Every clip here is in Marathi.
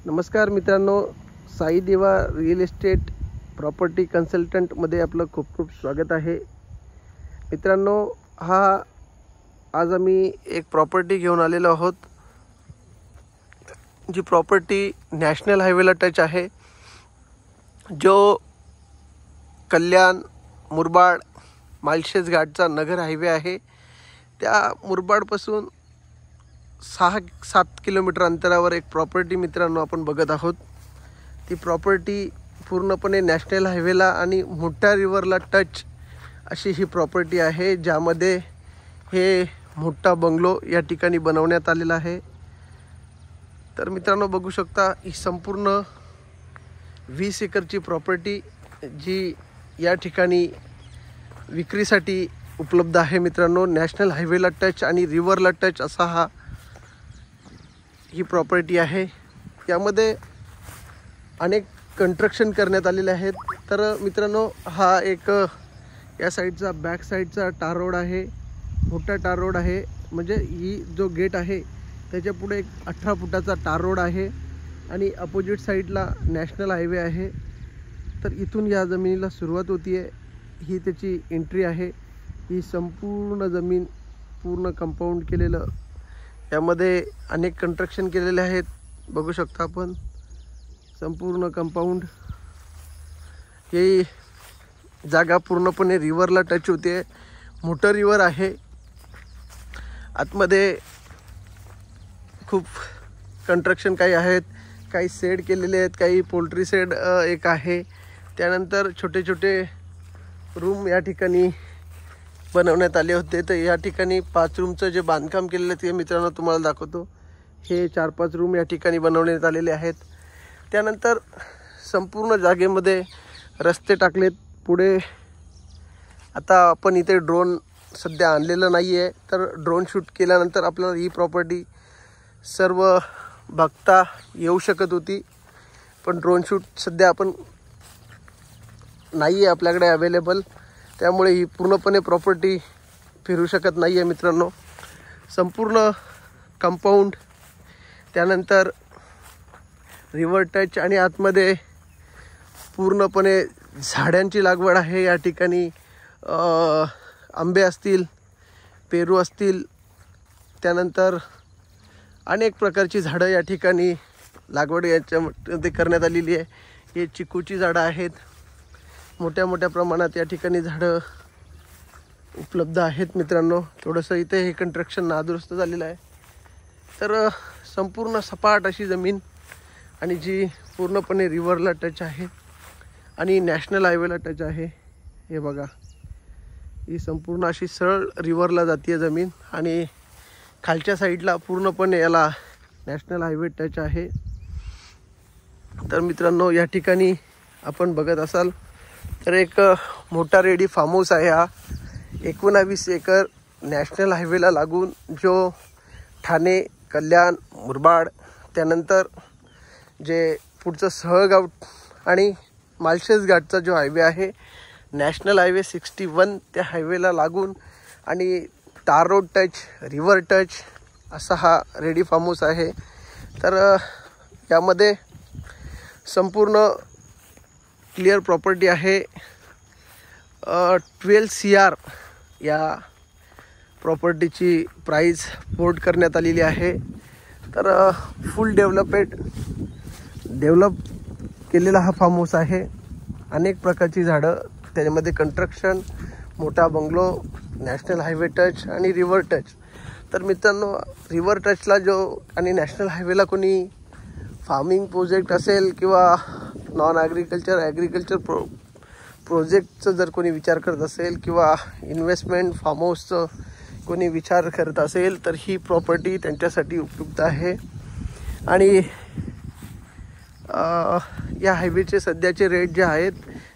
नमस्कार मित्रांनो, साई देवा रिअल एस्टेट प्रॉपर्टी कन्सल्टंटमध्ये आपलं खूप खूप स्वागत आहे। मित्रांनो, आज आम्ही एक प्रॉपर्टी घेऊन आलेलो आहोत, जी प्रॉपर्टी नॅशनल हायवेला टच आहे, जो कल्याण मुरबाड माळशेज घाटचा नगर हायवे आहे। त्या मुरबाडपासून 6-7 किलोमीटर अंतरावर एक प्रॉपर्टी मित्रांनो आपण बघत आहोत। ती प्रॉपर्टी पूर्णपणे नॅशनल हायवेला आणि मोठ्या रिव्हरला टच अशी ही प्रॉपर्टी आहे, ज्यामध्ये हे मोठा बंगलो या ठिकाणी बनवण्यात आलेला आहे। तर मित्रांनो बघू शकता, ही संपूर्ण 20 एकरची प्रॉपर्टी जी या ठिकाणी विक्रीसाठी उपलब्ध आहे। मित्रांनो, नॅशनल हायवेला टच आणि रिव्हरला टच असा ही प्रॉपर्टी आहे। यामध्ये अनेक कंस्ट्रक्शन करण्यात आलेले आहेत। तर मित्रांनो, हा एक या साईडचा बॅक साईडचा टार रोड आहे, मोठा टार रोड आहे। म्हणजे ही जो गेट आहे त्याच्या पुढे एक 18 फुटाचा टार रोड आहे आणि अपोजिट साईडला नॅशनल हायवे आहे। तर इथून या जमिनीला सुरुवात होतीये, ही त्याची एंट्री आहे। ही संपूर्ण जमीन पूर्ण कंपाऊंड केलेलं, यामध्ये अनेक कंस्ट्रक्शन केलेले आहेत। बघू शकता आपण संपूर्ण कंपाऊंड। ही जागा पूर्णपणे रिव्हरला टच होते, मोठं रिव्हर आहे। आतमध्ये खूप कंस्ट्रक्शन काही आहेत, काही शेड केलेले आहेत, काही पोल्ट्री शेड एक आहे। त्यानंतर छोटे छोटे रूम या ठिकाणी बनवण्यात आले होते। तर या ठिकाणी 5 रूमचं जे बांधकाम केलेलं आहे ते मित्रांनो तुम्हाला दाखवतो। हे 4-5 रूम या ठिकाणी बनवण्यात आलेले आहेत। त्यानंतर संपूर्ण जागेमध्ये रस्ते टाकलेत। पुढे आता आपण इथे ड्रोन सध्या आणलेलं नाही आहे, तर ड्रोन शूट केल्यानंतर आपल्याला ही प्रॉपर्टी सर्व बघता येऊ शकत होती, पण ड्रोन शूट सध्या आपण नाही आहे आपल्याकडे अवेलेबल, त्यामुळे ही पूर्णपणे प्रॉपर्टी फिरू शकत नाही आहे। मित्रांनो, संपूर्ण कंपाऊंड, त्यानंतर रिव्हर टच आणि आतमध्ये पूर्णपणे झाडांची लागवड आहे। या ठिकाणी आंबे असतील, पेरू असतील, त्यानंतर अनेक प्रकारची झाडं या ठिकाणी लागवड याच्यामध्ये करण्यात आलेली आहे। हे चिकूची झाडं आहेत, मोठ्या मोठ्या प्रमाणात या ठिकाणी झाडं उपलब्ध आहेत। मित्रांनो, थोडंसं इथे हे कंस्ट्रक्शन नादुरुस्त झालेलं आहे। तर संपूर्ण सपाट अशी जमीन आणि जी पूर्णपणे रिव्हरला टच आहे आणि नॅशनल हायवेला टच आहे। हे बघा, ही संपूर्ण अशी सरळ रिव्हरला जाते जमीन आणि खालच्या साईडला पूर्णपणे याला नॅशनल हायवे टच आहे। तर मित्रांनो, या ठिकाणी आपण बघत असाल तर एक मोठा रेडी फार्म हाऊस आहे। हा 19 एकर नॅशनल हायवेला लागून, जो ठाणे, कल्याण, मुरबाड, त्यानंतर जे पुढचं सहगाव आणि माळशेज घाटचा जो हायवे आहे, नॅशनल हायवे 61, त्या हायवेला लागून आणि टार रोड टच, रिव्हर टच असा हा रेडी फार्म हाऊस आहे। तर यामध्ये संपूर्ण क्लिअर प्रॉपर्टी आहे। 12 CR या प्रॉपर्टीची प्राइस कोट करण्यात आलेली आहे। तर फुल डेव्हलप केलेला हा फार्म हाऊस आहे। अनेक प्रकारची झाडं, त्याच्यामध्ये कंस्ट्रक्शन, मोठा बंगलो, नॅशनल हायवे टच आणि रिव्हर टच। तर मित्रांनो, रिव्हर टचला जो आणि नॅशनल हायवेला कोणी फार्मिंग प्रोजेक्ट असेल किंवा नॉन ॲग्रिकल्चर प्रोजेक्टचं जर कोणी विचार करत असेल किंवा इन्व्हेस्टमेंट फार्म हाऊसचं कोणी विचार करत असेल, तर ही प्रॉपर्टी त्यांच्यासाठी उपयुक्त आहे। आणि या हायवेचे सध्याचे रेट जे आहेत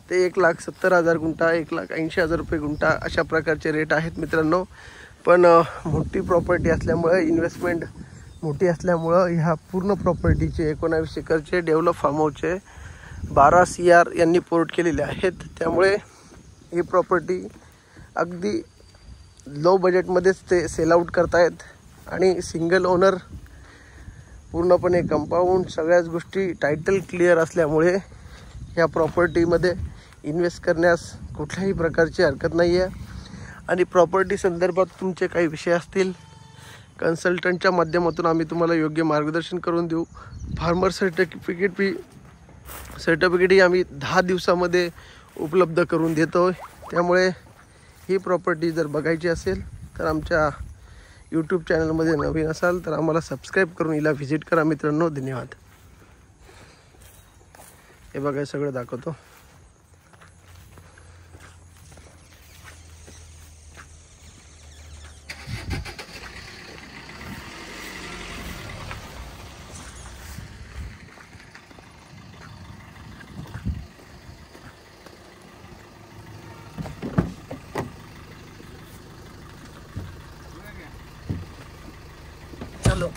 ते 1,70,000 गुंठा, 1,80,000 रुपये गुंठा अशा प्रकारचे रेट आहेत मित्रांनो। पण मोठी प्रॉपर्टी असल्यामुळे, इन्व्हेस्टमेंट मोठी असल्यामुळं ह्या पूर्ण प्रॉपर्टीचे 19 एकरचे डेव्हलप फार्म हाऊसचे 12 CR यांनी पोर्ट केलेले आहेत। त्यामुळे ही प्रॉपर्टी अगदी लो बजेटमध्येच ते सेल आउट करतायत आणि सिंगल ओनर पूर्णपणे कंपाऊंड, सगळ्याच गोष्टी टायटल क्लिअर असल्यामुळे ह्या प्रॉपर्टीमध्ये इन्व्हेस्ट करण्यास कुठल्याही प्रकारची हरकत नाही आहे. आणि प्रॉपर्टी संदर्भात तुमचे काही विषय असतील, कन्सल्टंटच्या माध्यमातून आम्ही तुम्हाला योग्य मार्गदर्शन करून देऊ. फार्मर सर्टिफिकेटही आम्ही 10 दिवसामध्ये उपलब्ध करून देतो. त्यामुळे ही प्रॉपर्टी जर बघायची असेल तर आमच्या यूट्यूब चॅनलमध्ये नवीन असाल तर आम्हाला सबस्क्राईब करून हिला व्हिजिट करा मित्रांनो. धन्यवाद. हे बघा सगळं दाखवतो. चलो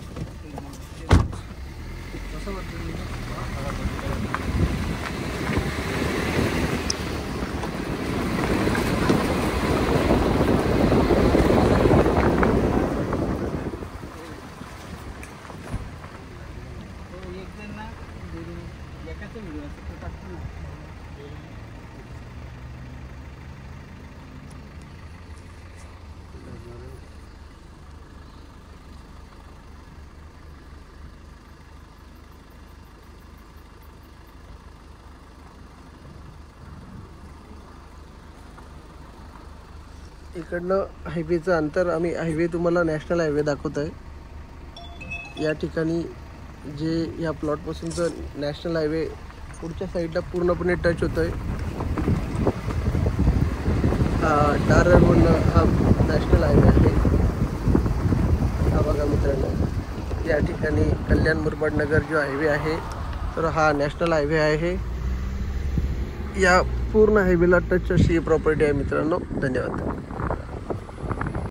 इकडनं हायवेचं अंतर, आम्ही हायवे तुम्हाला नॅशनल हायवे दाखवत आहे. या ठिकाणी जे या प्लॉटपासूनचं नॅशनल हायवे पुढच्या साईडला पूर्णपणे टच होतं आहे. दार रोडनं हा नॅशनल हायवे आहे. हा बघा मित्रांनो, या ठिकाणी कल्याण मुरबाड नगर जो हायवे आहे तर हा नॅशनल हायवे आहे. या पूर्ण हायवेला टच अशी प्रॉपर्टी आहे मित्रांनो. धन्यवाद.